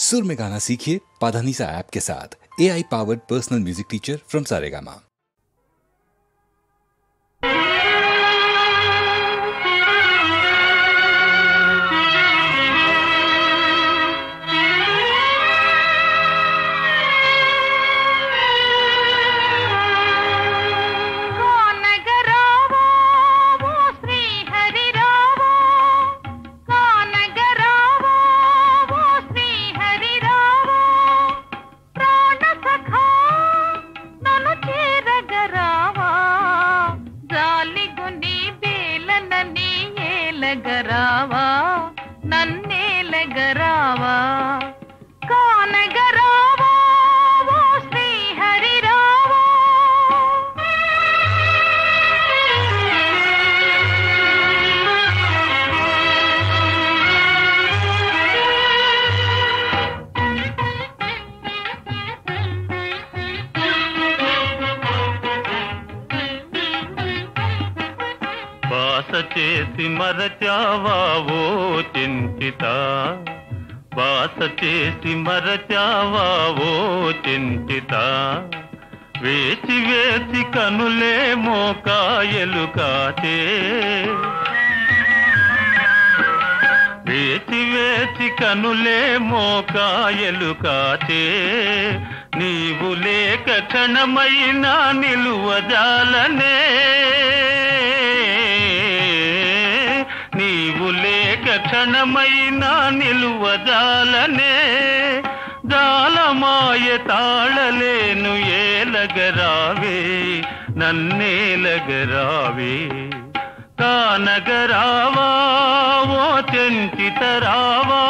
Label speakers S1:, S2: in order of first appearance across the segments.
S1: सुर में गाना सीखिए पाधानीसा ऐप के साथ। AI powered personal music teacher from Saregama.
S2: గరావా నన్నే లగరావా కాన గరావా ఓ శ్రీ హరి రావా
S3: బాస చేసి మరచావా ఓ చింతిత, బాస చేసి మరచావా ఓ చింతిత, వేచి వేచి కనులే మోకాయలు కాచే, వేచి వేచి కనులే మోకాయలు కాచే, నీవు లేక క్షణమైనా నిలువజాలనే, నీవు లేక క్షణమైనా నిలువజాలనే, జాలమాయ తాళలేను ఏలగరావే నన్నేలగరావే కానగరావా ఓ చెంచితరావా.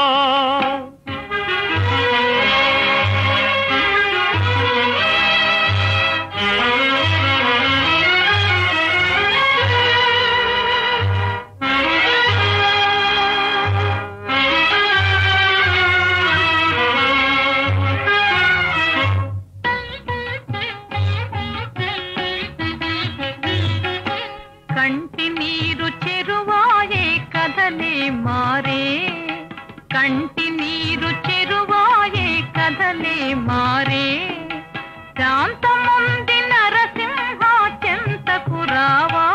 S2: కంటి నీరు చెరువాయే కదలే మారే, కంటి నీరు చెరువాయే కదలే మారే, శాంతముంది నరసింహ చెంతకు రావా,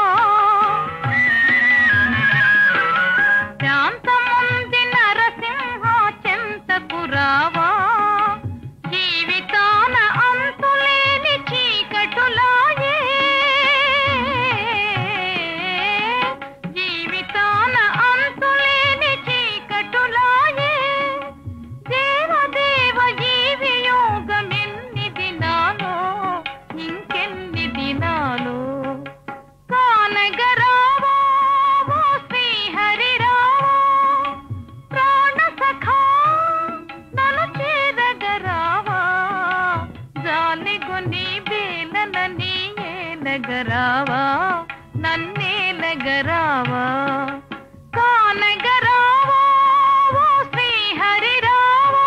S2: శాంతముంది నరసింహ చెంతకు రావా, జీవితాన అంతులేని చీకటులాయే, జీవితాన అంతులేని చీకటులాయే, దేవదేవ ఈ వియోగమెన్ని దినాలో ఇంకెన్ని దినాలో, కానగరావా ఓ శ్రీ హరి రావా, ప్రాణ సఖా నన్ను చేరగరావా, జాలిగొని బేలనని ఏలగరావా నన్నేలగరావా, కానగరావా ఓ శ్రీ హరి రావా.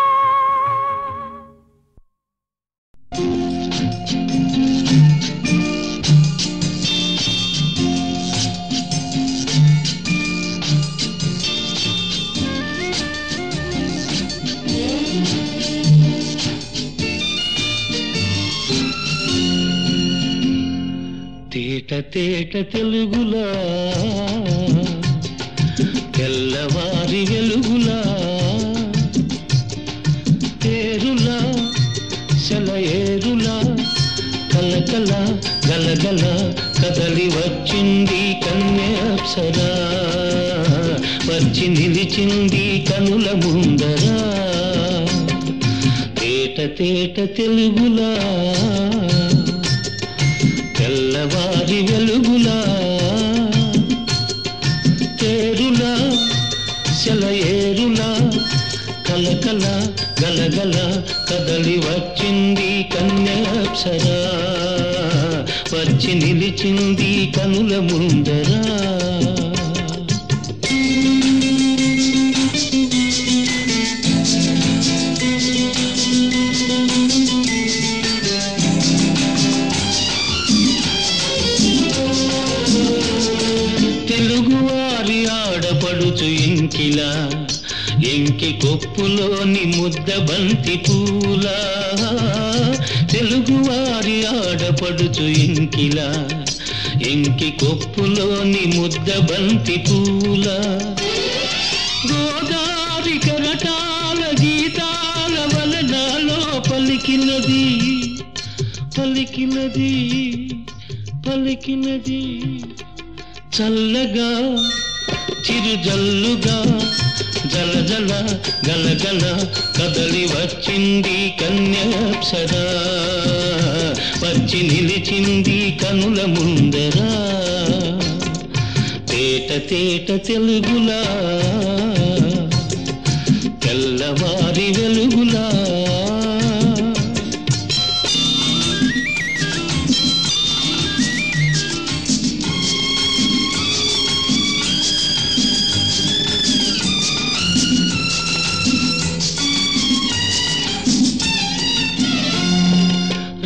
S4: తేట తేట తెలుగులా తెల్లవారి వెలుగులా, తేరులా సెలయేరులా కలకల గలగల కదలి వచ్చింది కన్య అప్సరా, వచ్చి నిలిచింది కనుల ముందరా, తేట తేట తెలుగులా తెల్లవారి వెలుగులా, తేరులా సెలయేరులా కలకల గలగల కదలి వచ్చింది కన్య అప్సరా, వచ్చి నిలిచింది కనుల ముందరా. తెలుగువారి ఆడపడుచు ఇంకిలా ఎంకి కొప్పులోని ముద్ద బంతి పూల తెలుగువారి ఆడపడుచు ఇంకిలా ఎంకి కొప్పులోని ముద్ద బంతి పూల గోదారి కరటాల గీతాల వలనాలో పలికినది పలికినది పలికినది చల్లగా చిరుజల్లుగా జల జల గలగల కదలి వచ్చింది కన్యాప్సరా వచ్చి నిలిచింది కనుల ముందరా తేట తేట తెలుగులా తెల్లవారి వెలుగులా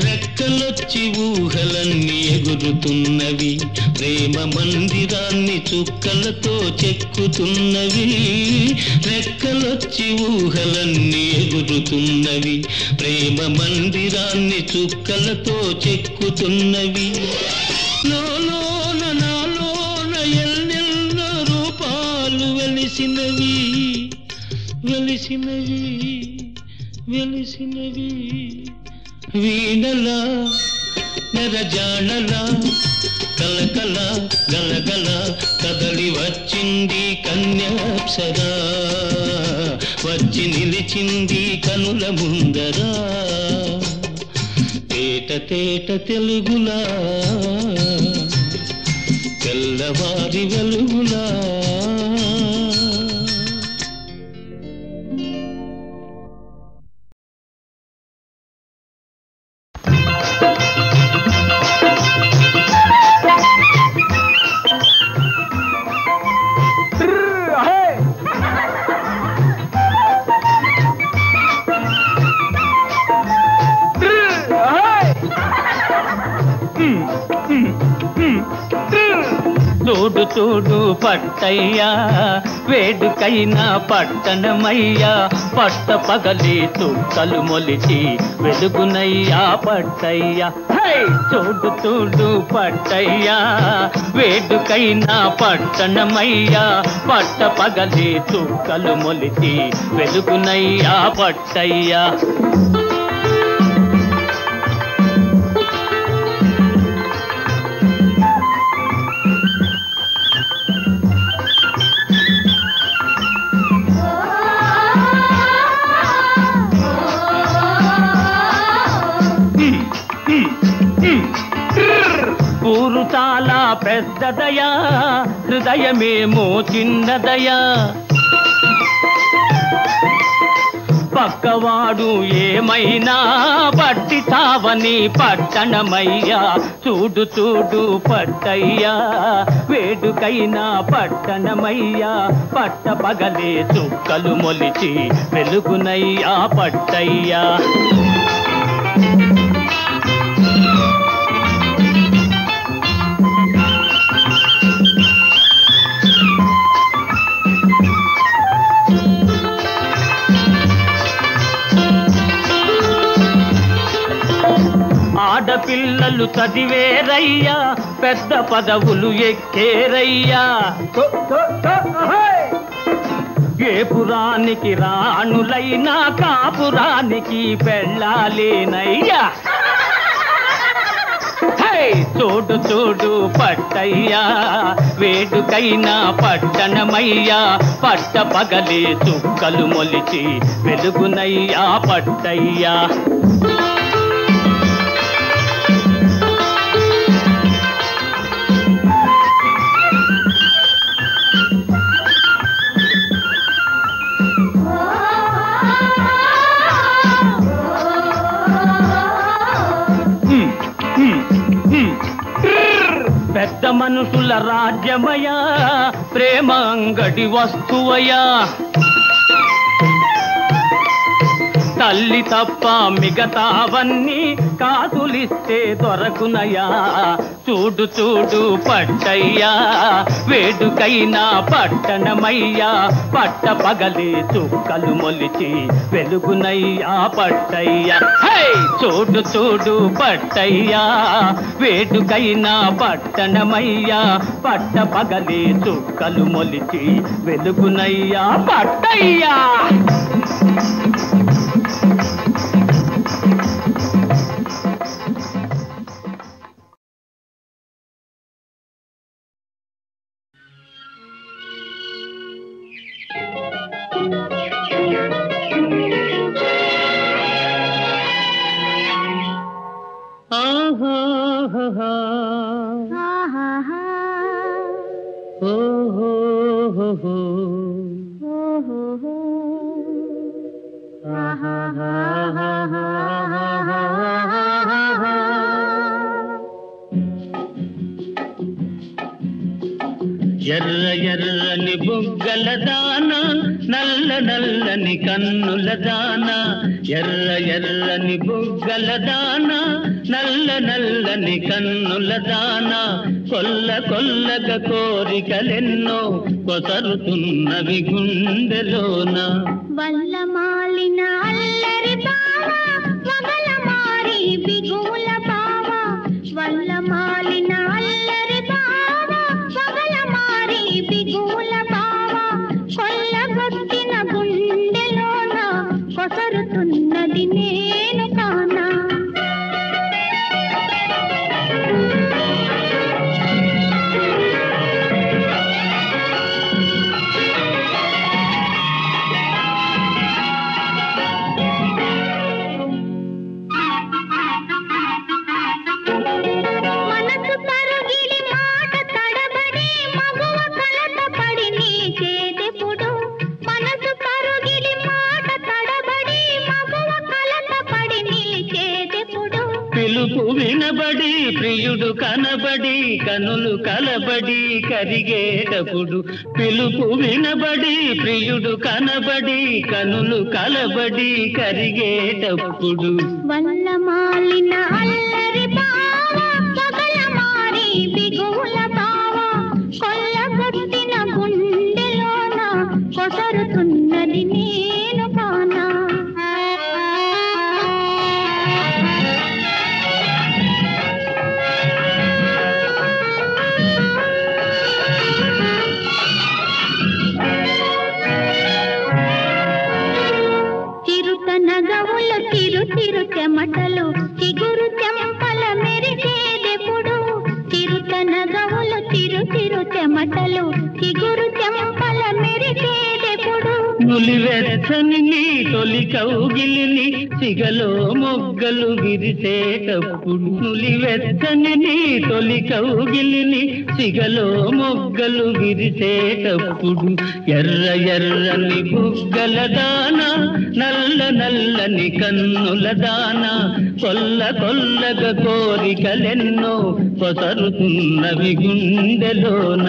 S4: రెక్కలొచ్చి ఊహలన్నీ ఎగురుతున్నవి ప్రేమ మందిరాన్ని చుక్కలతో చెక్కుతున్నవి రెక్కలొచ్చి ఊహలన్నీ ఎగురుతున్నవి ప్రేమ మందిరాన్ని చుక్కలతో చెక్కుతున్నవి లోలోన నాలోన ఎన్నెన్నో రూపాలు వెలిసినవి వెలిసినవి వెలిసినవి వీణలా నెరజాణలా కలకల గలగల కదలి వచ్చింది కన్యాప్సరా వచ్చి నిలిచింది కనుల ముందరా తేట తేట తెలుగులా తెల్లవారి వెలుగులా
S5: చూడు చూడు పట్టయ్యా వేడుకైనా పట్టణమయ్యా పట్ట పగలి చుక్కలు మొలిచి వెలుగునయ్యా పట్టయ్యా చూడు చూడు పట్టయ్యా వేడుకైనా పట్టణమయ్యా పట్ట పగలి చుక్కలు మొలిచి వెలుగునయ్యా పట్టయ్యా ఊరు చాలా పెద్దదయా హృదయమేమో చిన్నదయా పక్కవాడు ఏమైనా పట్టి తావని పట్టణమయ్యా చూడు చూడు పట్టయ్యా వేడుకైనా పట్టణమయ్యా పట్ట పగలే చుక్కలు మొలిచి వెలుగునయ్యా పట్టయ్యా ఆడపిల్లలు చదివేరయ్యా పెద్ద పదవులు ఎక్కేరయ్యా ఏ పురానికి రాణులైనా కాపురానికి పెళ్ళాలేనయ్యా చూడు చూడు పట్టయ్యా వేడుకైనా పట్టణమయ్యా పట్ట పగలే చుక్కలు మొలిచి వెలుగునయ్యా పట్టయ్యా పెద్ద మనుషుల రాజ్యమయా ప్రేమ అంగడి వస్తువయా తల్లి తప్ప మిగతావన్నీ కాసులిస్తే దొరకునయా. చూడు చూడు పట్టయ్యా, వేడుకైనా పట్టణమయ్యా, పట్ట పగలే చుక్కలు మొలిచి వెలుగునయ్యా పట్టయ్యా. హై! చూడు చూడు పట్టయ్యా, వేడుకైనా పట్టణమయ్యా, పట్ట పగలే చుక్కలు మొలిచి వెలుగునయ్యా పట్టయ్యా.
S4: ఎర్ర ఎర్రని బుగ్గల దాన, నల్ల నల్లని కన్నుల దాన, ఎర్ర ఎర్రని బుగ్గల దాన, నల్ల నల్లని కన్నుల దాన, కొల్ల కొల్లగా కోరికలెన్నో కొసరుతున్నవి గుండెలోన.
S2: వల్లమాలిన అల్లరి బావ, వగల మారి బిగుల బావ, వల్లమాలిన అల్లరి బావ, వగల మారి బిగుల బావ, కొల్లగొట్టిన గుండెలోన కొసరుతున్నది నేను కానా.
S4: పిలుపు వినబడి ప్రియుడు కనబడి కనులు కలబడి కరిగేటప్పుడు, పిలుపు వినబడి ప్రియుడు కనబడి కనులు కలబడి కరిగేటప్పుడు.
S2: వల్లమాలిన అల్లరి బావ, పగల మారి బిగుల బావ, కొల్లగొట్టిన గుండెలోన కొసరుతున్నది నేను కానా. నగవులు తిరు తిరు చెమటలు చిగురు చెంపల మెరిసేదెప్పుడు, చిరుత నగవులు తిరు తిరు చెమటలు చిగురు చెంపల మెరిసేదెప్పుడు.
S4: నులివెచ్చని నీ తొలి కౌగిలిని సిగలో మొగ్గలు విరిసేటప్పుడు, నులివెచ్చని నీ తొలి కౌగిలిని సిగలో మొగ్గలు విరిసేటప్పుడు. ఎర్ర ఎర్రని బుగ్గల దాన, నల్ల నల్లని కన్నుల దాన, కొల్ల కొల్లగా కోరికలెన్నో కొసరుతున్నవి గుండెలోన.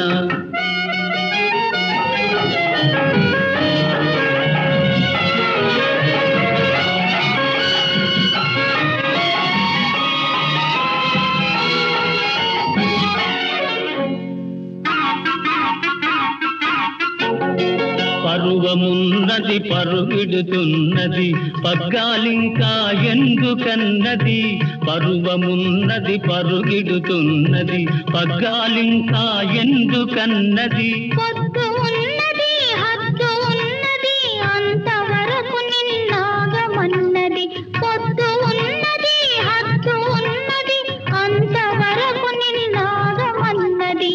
S4: పరువమున్నది పరుగిడుతున్నది పగ్గాలింకా ఎందుకన్నది, పరువమున్నది పరుగిడుతున్నది పగ్గాలింకా ఎందుకన్నది.
S2: పొద్దు ఉన్నది హద్దు ఉన్నది అంతవరకు నిన్నాగమన్నది, పొద్దు ఉన్నది హద్దు ఉన్నది అంతవరకు నిన్నాగమన్నది.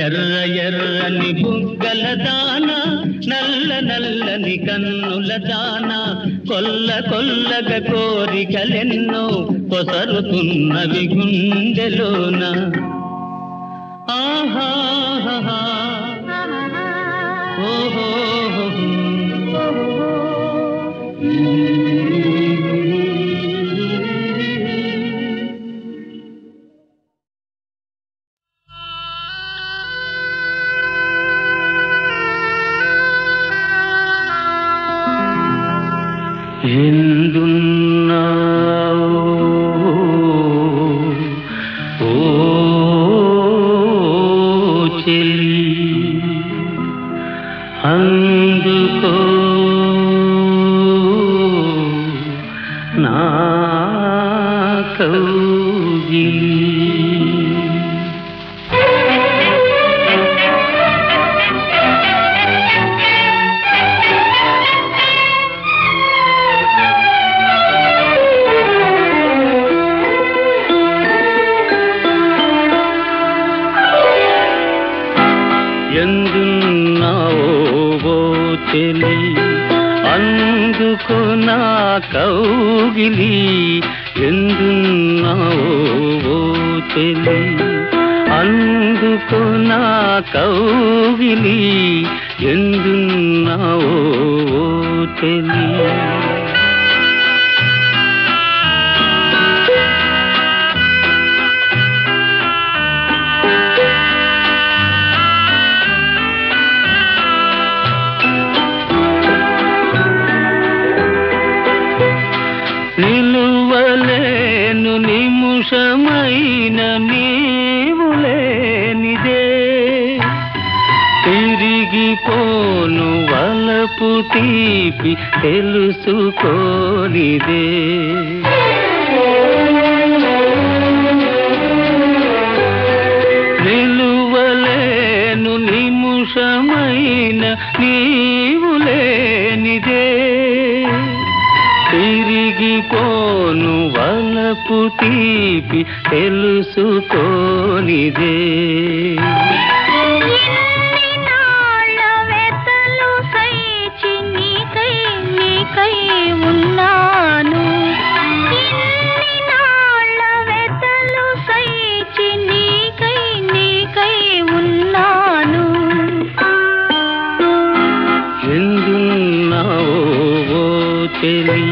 S4: ఎర్ర ఎర్రని బుగ్గల దాన, నల్ల నల్లని కన్నుల దాన, కొల్ల కొల్లగా కోరికలెన్నో కొసరుతున్నవి గుండెలోన. ఆహా ఓహో ఎందున్నావో ఓ చెలి అందుకో నా కౌగిలి. ఎందున్నావో ఓ చెలి అందుకో నా కౌగిలి. ఎందున్నావో ఓ చెలి అందుకో నా కౌగిలి. ఎందున్నావో ఓ చెలి. నిలువలేను నిముషమైన నీవు లేనిదే. తిరిగిపోను వలపు తీపి తెలుసుకోనిదే. నిలువలేను నిముషమైన నీవు లేనిదే. తిరిగిపోను వలపు తీపి తెలుసుకోనిదే.
S2: ఉన్నాను
S4: చెలి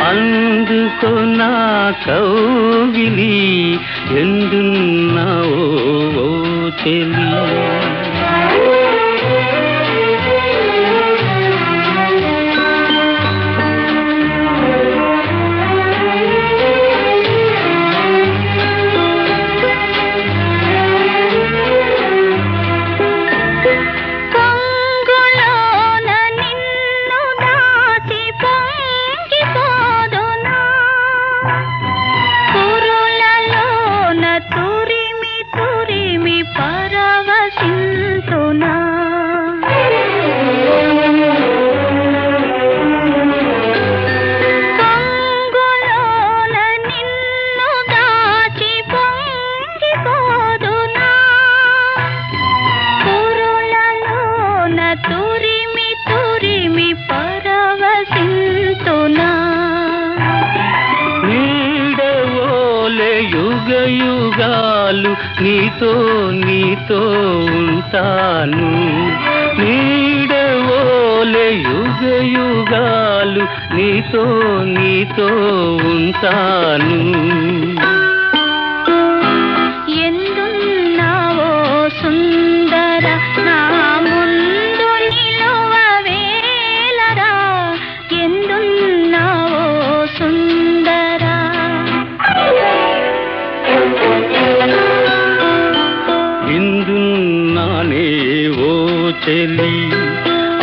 S4: అందుకో నా కౌగిలి ఎందున్నావో చెలి. యుగాలు నీతో నీతో ఉంటాను. నీడవోలే యుగ యుగాలు నీతో నీతో ఉంటాను.
S2: ఎందున్నావో సుందర నా ముందు నిలువవేలరా. ఎందున్నావో సుందర
S4: ఇందున్నానే ఓ చెలి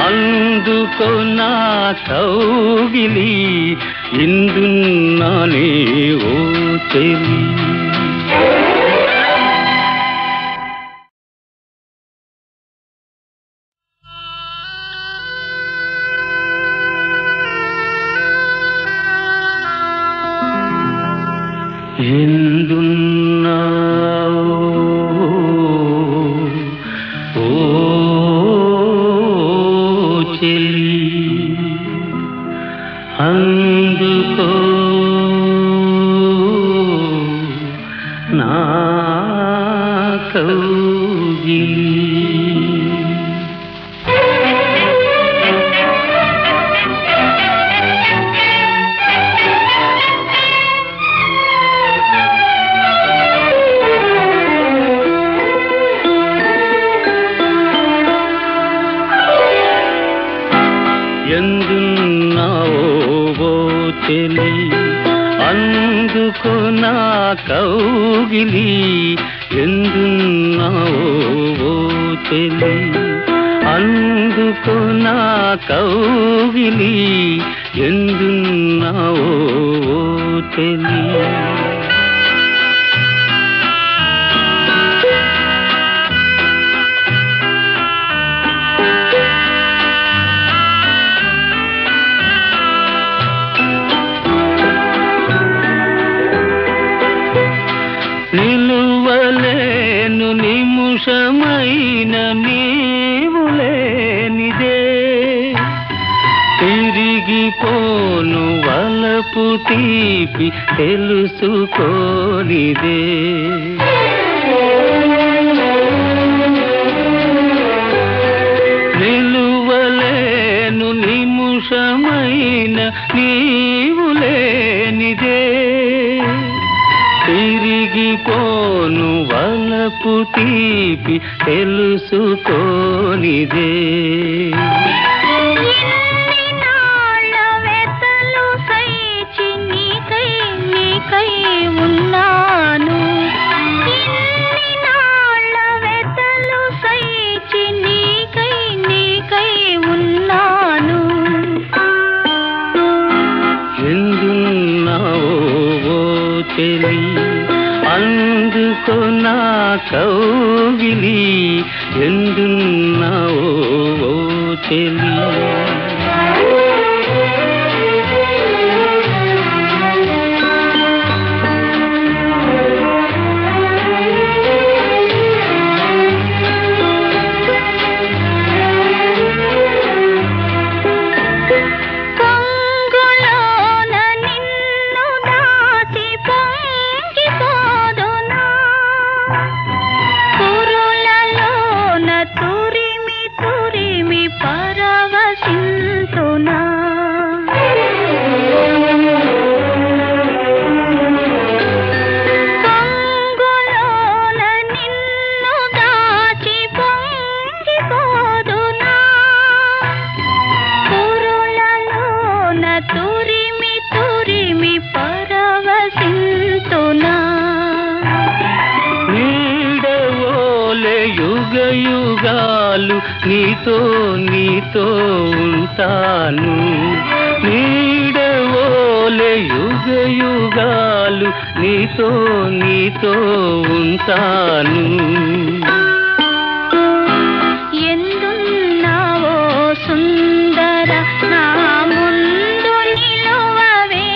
S4: అందుకో నా కౌగిలి. ఇందున్నానే ఓ చెలి. ఎందున్నావో ఓ చెలి అందుకో నా కౌగిలి. ఎందున్నావో ఓ చెలి అందుకో నా కౌగిలి ఎందున్నావో ఓ చెలి అందుకో నా కౌగిలి ఎందున్నావో ఓ చెలి నిలువలేను నిముషమైన నీవు లేనిదే తిరిగిపోను వలపు తీపి తెలుసుకోనిదే నిలువలేను నిముషమైన నీవు లేనిదే తిరిగిపోను వలపు తీపి తెలుసుకోనిదే
S2: ఉన్నాను
S4: చెలి అందుకో నా కౌగిలి ఎందున్నావో ఓ చెలి యుగాలు నీతో నీతో ఉంటాను నీడవోలే యుగాలు నీతో నీతో ఉంటాను
S2: ఎందున్నావో సుందర నా ముందు నిలువవేలరా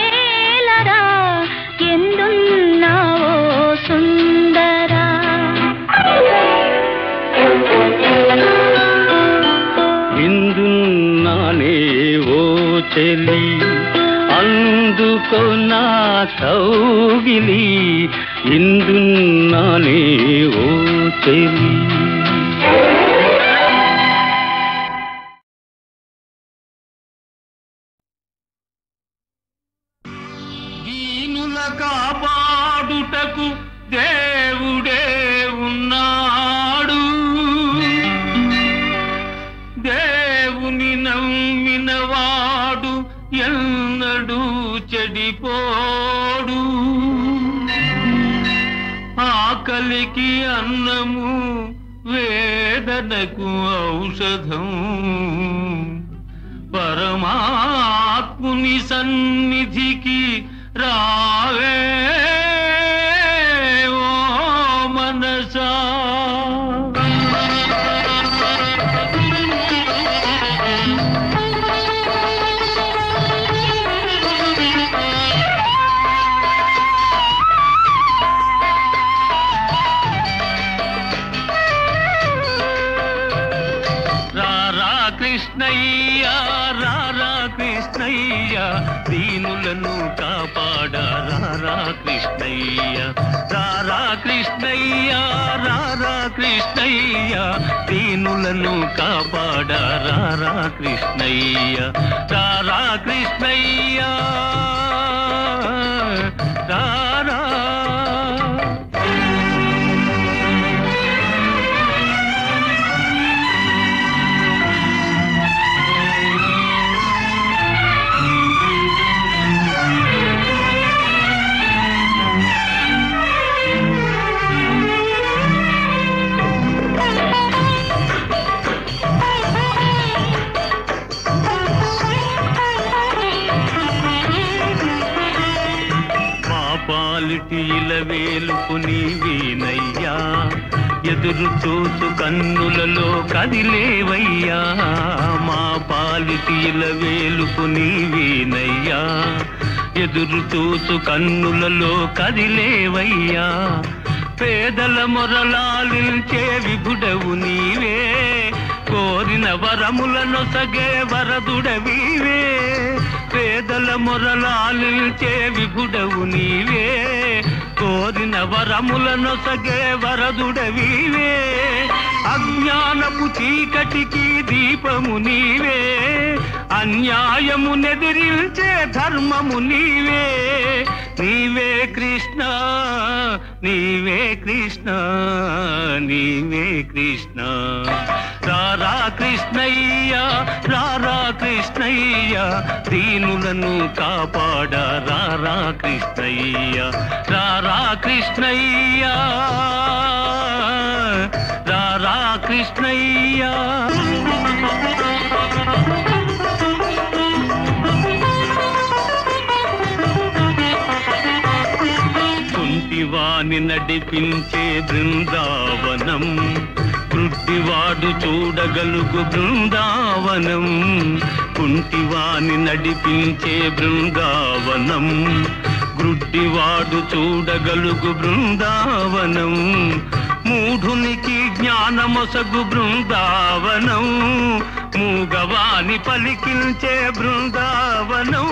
S2: ఎందున్నావో సుందర
S4: ఇందున్నానే ఓ చెలి అందుకో నా కౌగిలి ఇందున్నానే ఓ చెలి
S3: దీనుల కాపాడుటకు దేవుడే ఉన్నాడు దేవుని నమ్మినవాడు ఎన్నడూ చెడిపోడు ఆకలికి అన్నము వేదనకు ఔషధం పరమాత్ముని సన్నిధికి రావే ఓ మనసా కృష్ణయ్య రారా కృష్ణయ్య దీనులను కాపాడ రారా కృష్ణయ్య రారా కృష్ణయ్య రారా కృష్ణయ్య దీనులను కాపాడ రారా కృష్ణయ్య రారా కృష్ణయ్య రారా పాలిటి ఇలవేలుపు నీవేనయ్యా ఎదురు చూసు కన్నులలో కదిలేవయ్యా మా పాలిటి ఇలవేలుపు నీవేనయ్యా ఎదురు చూసు కన్నులలో కదిలేవయ్యా పేదల మొరలాలించే విభుడవు నీవే కోరిన వరములనొసగే వరదుడవీవే పేదల మొరలాలించే విభుడవు నీవే కోరిన వరములనొసగే వరదుడవీవే అజ్ఞానపు చీకటికి దీపము నీవే అన్యాయము నెదిరించే ధర్మము నీవే నీవే కృష్ణ నీవే కృష్ణ నీవే కృష్ణ రారా కృష్ణయ్య రారా కృష్ణయ్య దీనులను కాపాడ రారా కృష్ణయ్య రారా కృష్ణయ్య రారా కృష్ణయ్య కుంటివాని నడిపించే బృందావనం గుడ్డివాడు చూడగలుగు బృందావనం కుంటివాని నడిపించే బృందావనం గ్రుడ్డివాడు చూడగలుగు బృందావనం మూఢునికి జ్ఞానమొసగు బృందావనం మూగవాని పలికించే బృందావనం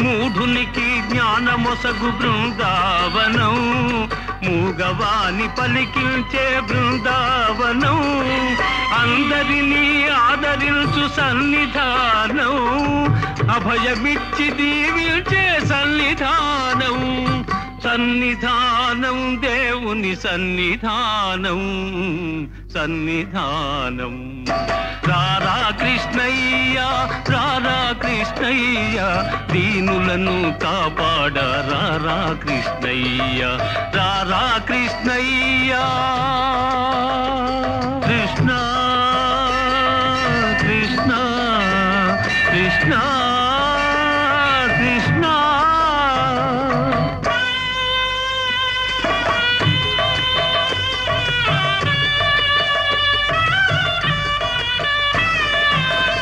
S3: మూఢునికి జ్ఞానమొసగు బృందావనం మూగవాని పలికించే బృందావనం అందరినీ ఆదరించు సన్నిధానం అభయమిచ్చి దీవించే సన్నిధానం సన్నిధానం దేవుని సన్నిధానం సన్నిధానం రారా కృష్ణయ్య రారా కృష్ణయ్య దీనులను కాపాడ రారా కృష్ణయ్య రారా కృష్ణయ్య కృష్ణ కృష్ణ కృష్ణ కృష్ణ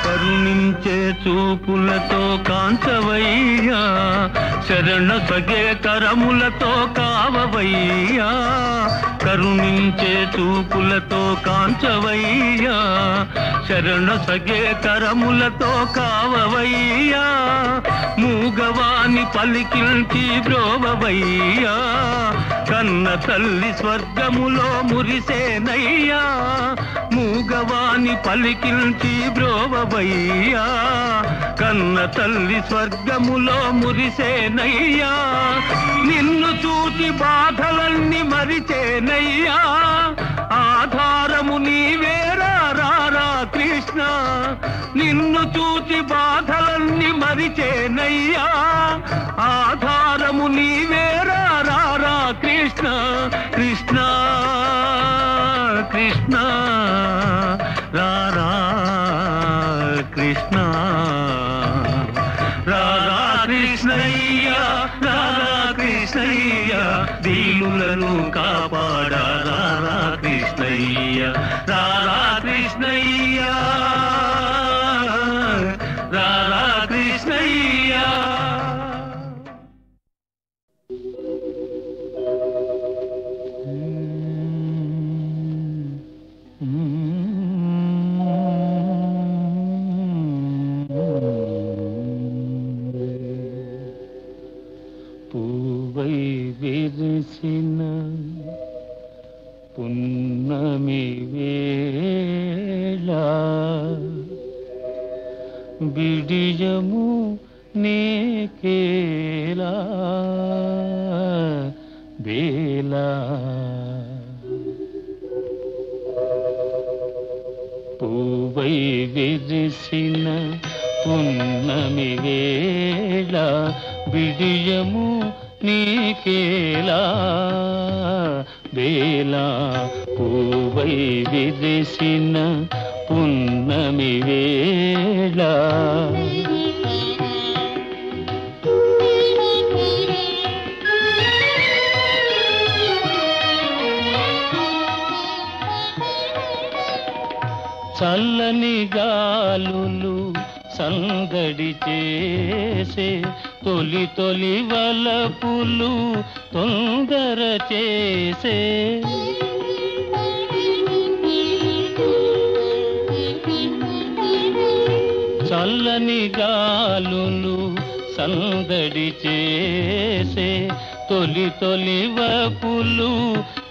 S3: కరుణించే చూపులతో కాంచవయ్యా శరణ సగే కరములతో కావవయ్యా కరుణించే చూపులతో కాంచవయ్యా శరణ సగే కరములతో కావవయ్యా మూగవాని పలికించి బ్రోవవయ్యా కన్న తల్లి స్వర్గములో మురిసేనయ్యా మూగవాని పలికించి బ్రోవవయ్యా కన్న తల్లి స్వర్గములో మురిసేనయ్యా నిన్ను చూచి బాధలన్నీ మరిచేనయ్యా ఆధారము నీవేరా రారా కృష్ణ నిన్ను చూచి బాధలన్నీ మరిచేనయ్యా ఆధారము నీవేరా రారా కృష్ణ కృష్ణ కృష్ణ రారా కృష్ణ రారా కృష్ణయ్య రారా కృష్ణయ్య దీనులను కాపాడ రారా కృష్ణయ్య రారా కృష్ణయ్య రారా కృష్ణయ్య
S4: పూవై విరిసిన పున్నమి వేళ బిడియము నేకేలా బేలా పూవై విరిసిన పున్నమి వేళ బిడియము నీకేలా బేలా పూవై విరిసిన పున్నమి వేళ చల్లని గాలులు సందడి చేసే తొలి తొలి వలపులు తొందర చేసే చల్లని గాలులు సందడి చేసే తొలి తొలి వలపులు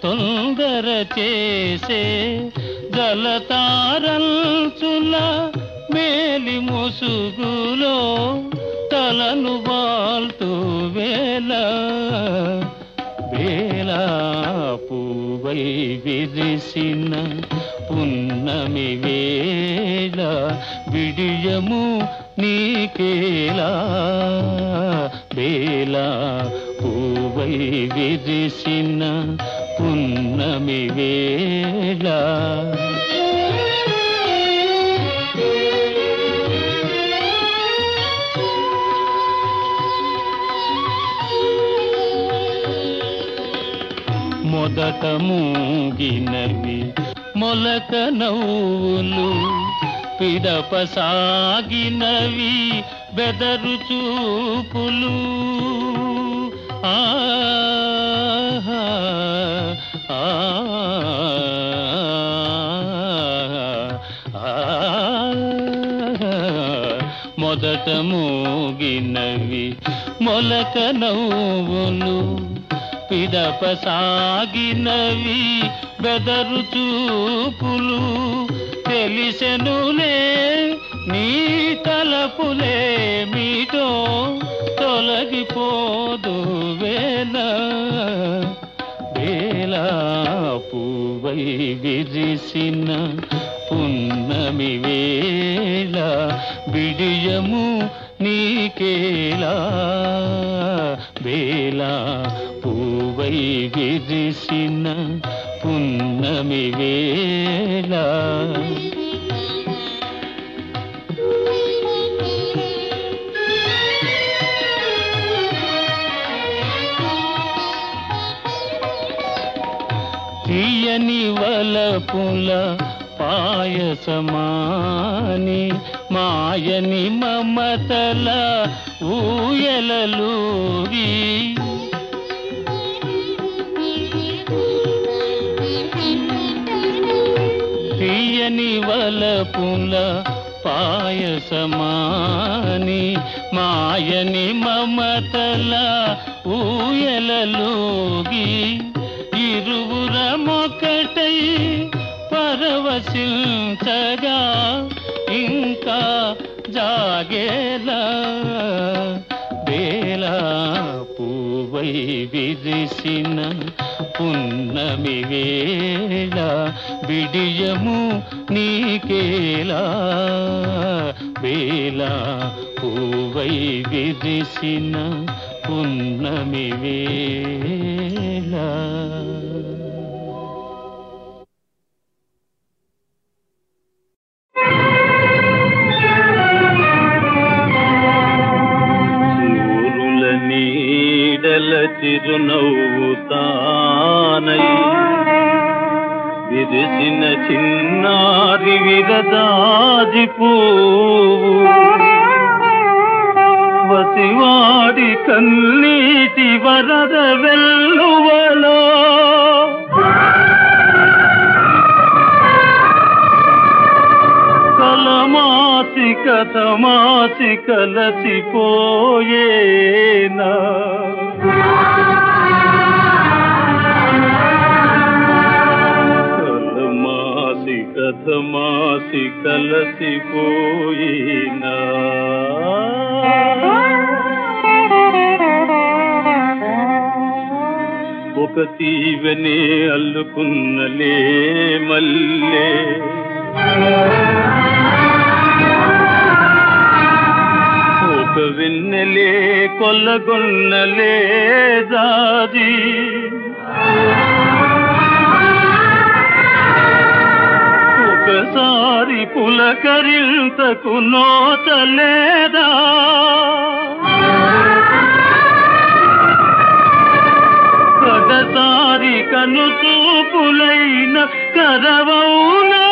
S4: తొందర చేసే జలతారంచుల మేలి ముసుగులో తలను వాల్తూ వేళ వేళ పూవై విరిసిన పున్నమి వేళ విడియము నీకేలా వేళ పూవై విరిసిన పున్నమి వేళ మొదట మూగినవి మొలక నవ్వులు పిదప సాగినవి బెదరు చూపులు మొదట మూగినవి మొలక నవ్వులు పిదప సాగినవి బెదరు చూపులు తెలిసెనులే నీ తలపులే మీతో తొలగిపోదు వేళ వేళ పూవై విరిసిన పున్నమి వేళ బిడియము నీకేలా వేళ పూవై విరిసిన పున్నమి వేళ తీయని వలపుల పాయసమాని మాయని మమతల ఊయలలూరి తీయని వలపుల పాయసమాని మాయని మమతల ఊయలలూగి ఇరువురమొకటై పరవశించగా ఇంకా జాగేలా వేళ పూవై విరిసిన పున్నమి వేళ బిడియము నీకేలా వేళ పూవై విరిసిన పున్నమి వేళ
S3: చిరునవ్వుతానై విరిసిన చిన్నారి విరదాజి పువ్వు వసివాడి కన్నీటి వరద వెల్లువలో కలమాసి కథమాసి కలసిపోయేనా కలమాసి కథమాసి కలసిపోయేనా ఒక తీవనే అల్లుకున్నలే మల్లె ఒక వెన్నెలే కొల్లగొన్నలే జాజి ఒకసారి పులకరింతకు నోచలేదా కడసారి కను చూపులైన కరవౌనా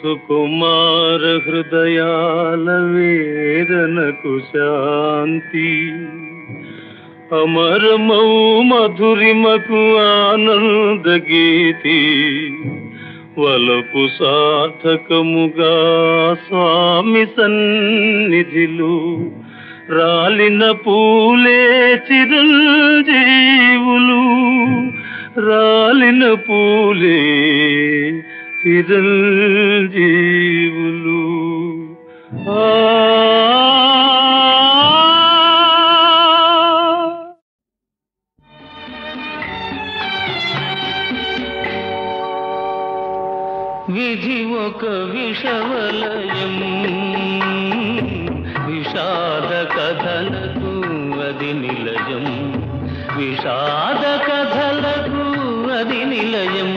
S3: సుకుమార హృదయాల వేదనకు శాంతి, అమరమౌ మధురిమకు ఆనంద గీతి, వలపు సార్థకముగా స్వామి సన్నిధిలో రాలిన పూలే చిరంజీవులు, రాలిన పూలే చిరంజీవులు.
S4: విధి ఒక విషవలయం, విషాద కథలకు అది నిలయం, విషాద కథలకు అది నిలయం.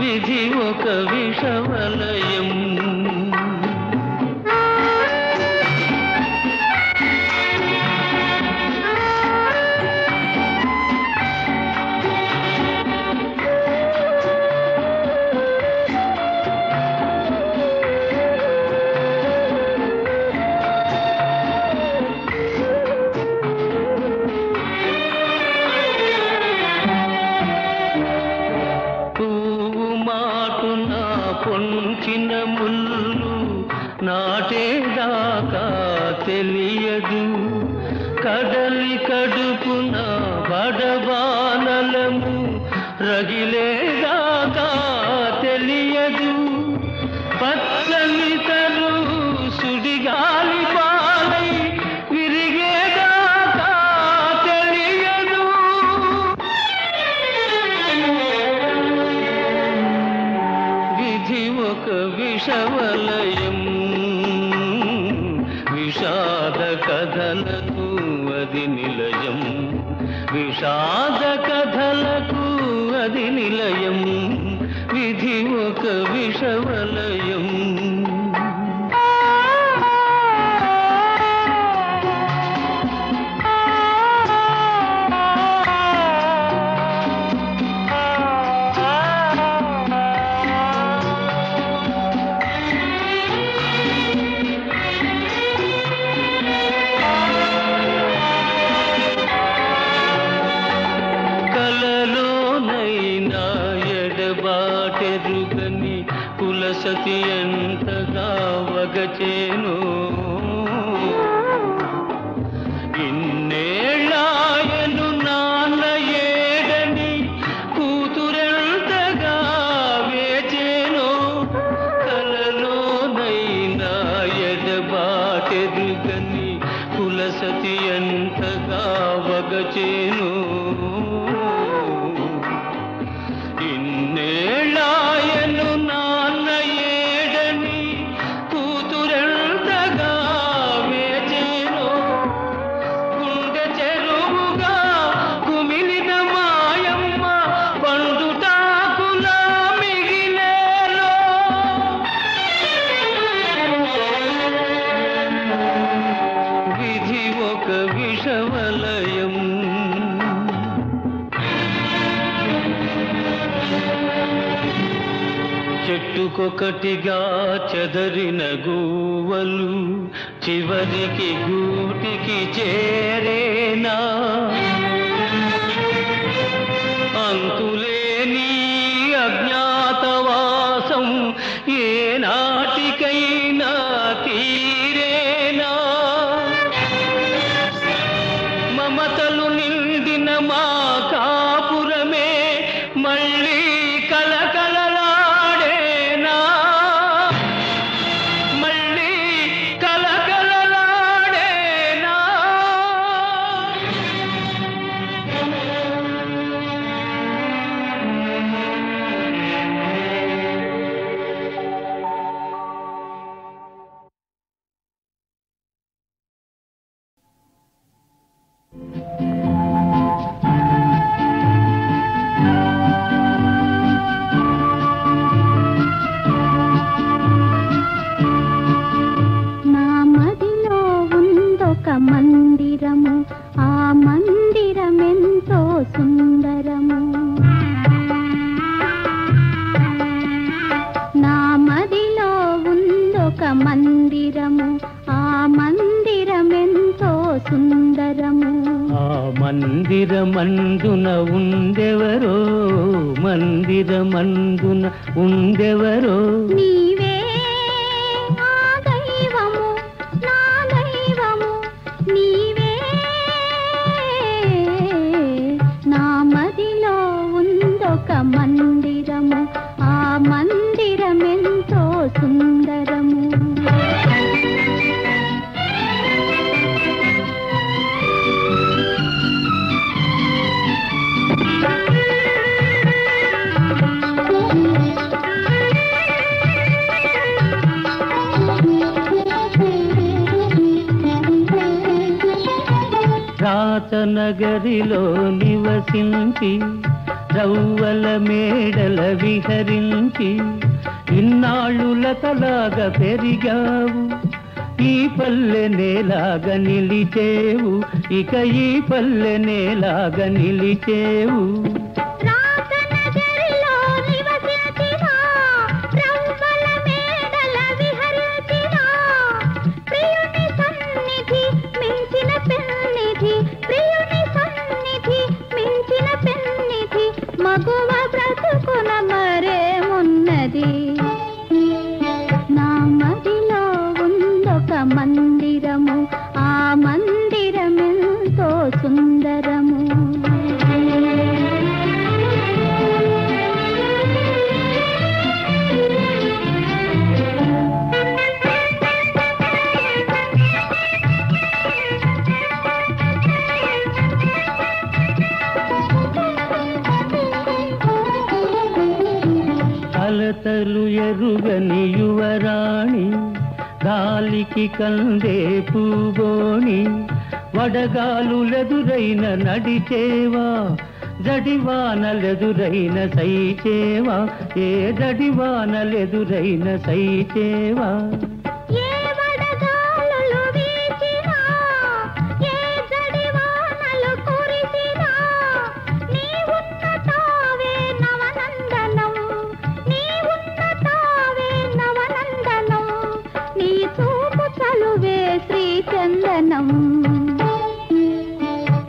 S4: విధి ఒక విషవలయం. పొంచిన ముళ్ళు నాటేదాకా తెలియదు, కడలి కడుపున బడబానలము రగిలేదాకా తెలియదు, పచ్చని తరు సుడిగాలి పాలై విరిగేదాకా తెలియదు. విధి ఒక విషవలయం, విషాద కథలకు అది నిలయం, విషాద కథలకు అది నిలయం. విధి ఒక విషవలయం. ఎరుగని కులసతి ఎంతగా వగచేను, ఇన్నేళ్ళాయను నాన్న ఏడని కూతురెంతగా వేచేను, కలలోనైనా ఎడబాటెరుగని కులసతి ఎంతగా వగచేను, ఇన్నేళ్ళాయను నాన్న ఏడని కూతురెంతగా వేచేను, గుండె చెరువుగా కుమిలిన మాయమ్మ పండుటాకులా మిగిలేలో, విధి ఒక విషవలయం. చెట్టుకొకటిగా చెదరిన గువ్వలు చివరికి గూటికి చేరేనా, అంతులేని అజ్ఞాతవాసం ఏనాటికైనా తీరేనా, మమతలు నిండిన మా కాపురమే మళ్ళీ కలకలలాడేనా, మళ్ళీ కలకలలాడేనా.
S5: మందిరమందున ఉండెవరో
S6: నీవే ఆ దైవము నా దైవము నీవే నా మదిలో ఉందొక మందిరము ఆ మందిరమెంతో సుందరము రాతనగరిలో నివసించి రవ్వల మేడల విహరించి ఇన్నాళ్ళులతలాగా పెరిగావు ఈ పల్లె నేలాగా నిలిచేవు ఇక ఈ పల్లె నేలాగా నిలిచేవు మగువ బ్రతుకున మరేమున్నది నా మదిలో ఉందొక మందిరము ఆ మందిరమెంతో సుందరము
S5: అలతలు ఎరుగని యువరాణి గాలికి కందే పూబోణి వడగాలులెదురైన నడిచేవా జడివానలెదురైన సైచేవా ఏ జడివానలెదురైన సైచేవా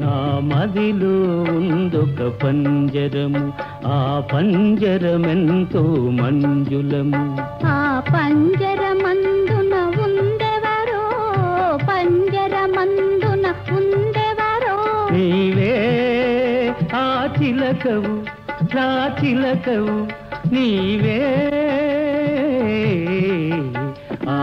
S5: నా మదిలో ఉందొక పంజరము ఆ పంజరమెంతో మంజులము
S6: ఆ పంజరమందున ఉండెవరో పంజరమందున ఉండెవరో
S5: నీవే ఆ చిలకవు నా చిలకవు నీవే ఆ